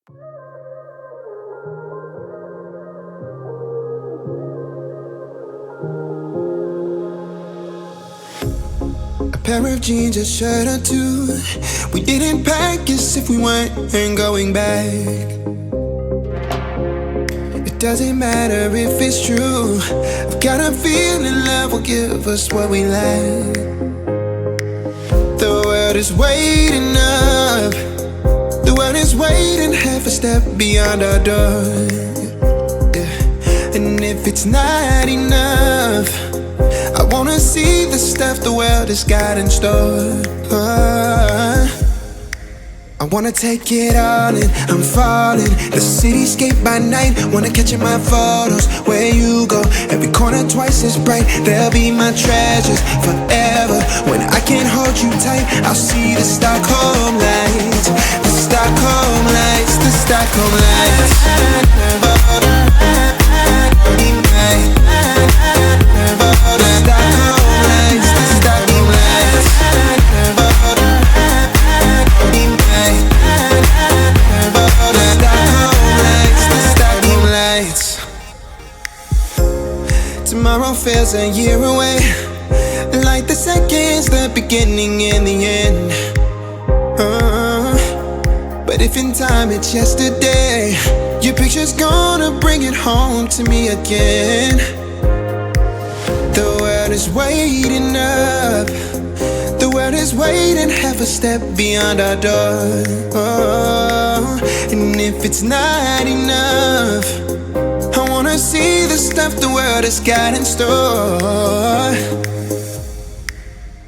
A pair of jeans, a shirt or two. We didn't pack as if we weren't going back. It doesn't matter if it's true. I've got a feeling love will give us what we lack. The world is waiting up. The world is waiting half a step beyond our door. Yeah. And if it's not enough, I wanna see the stuff the world has got in store. I wanna take it all in, I'm falling. The cityscape by night, wanna catch in my photos. Where you go, every corner twice as bright. They'll be my treasures forever. When I can't hold you tight, I'll see the Stockholm lights. The Stockholm lights, the Stockholm lights. Tomorrow feels a year away, like the seconds, the beginning and the end. But if in time it's yesterday, your picture's gonna bring it home to me again. The world is waiting up. The world is waiting half a step beyond our door. And if it's not enough, I wanna see the stuff the world has got in store.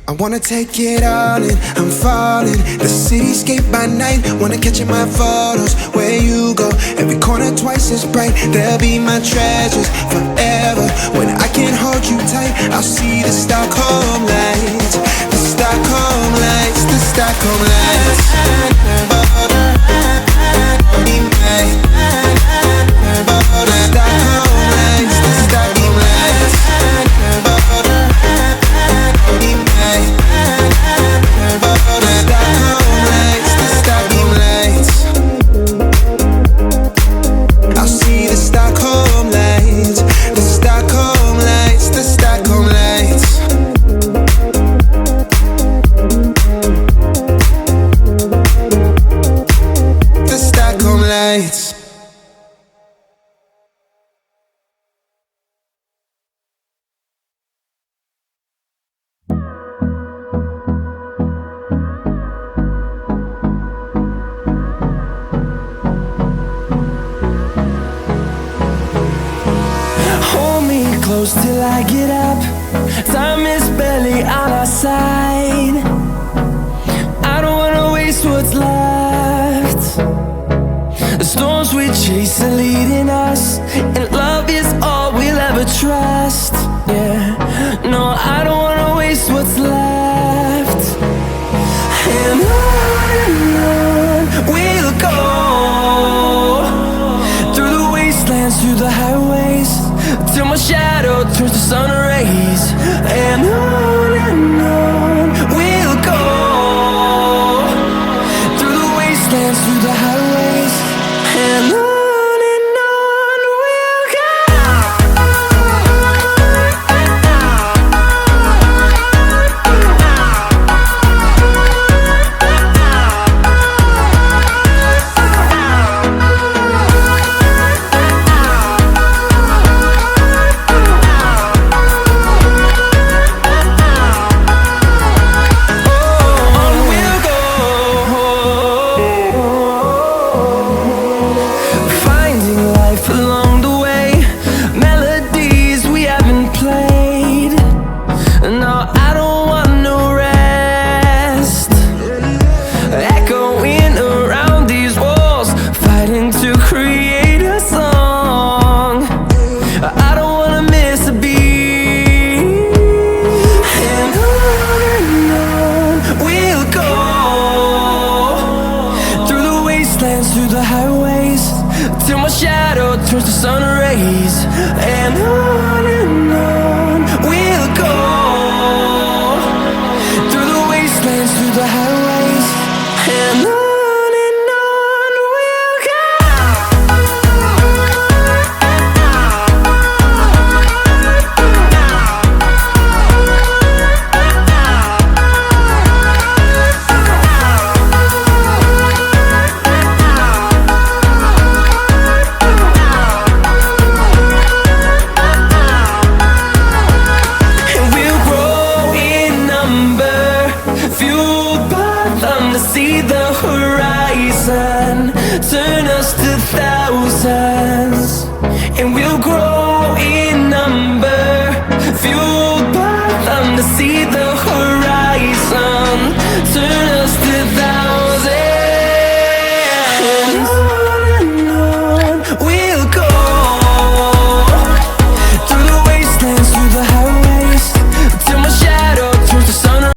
I wanna take it all in, I'm falling. The cityscape by night, wanna catch in my photos. Where you go, every corner twice as bright. They'll be my treasures forever. When I can't hold you tight, I'll see the Stockholm lights. The Stockholm lights, the Stockholm lights. Till I get up, time is barely on our side. I don't wanna waste what's left. The storms we chase are leading us, and love is all we'll ever trust. Yeah, no, I don't wanna waste what's left. And on we'll go, through the wastelands, through the highways, till my shadow turns to sun rays. And on we'll go, through the wastelands, through the highways. And on we'll go. Through the highways, till my shadow turns to sun rays. And on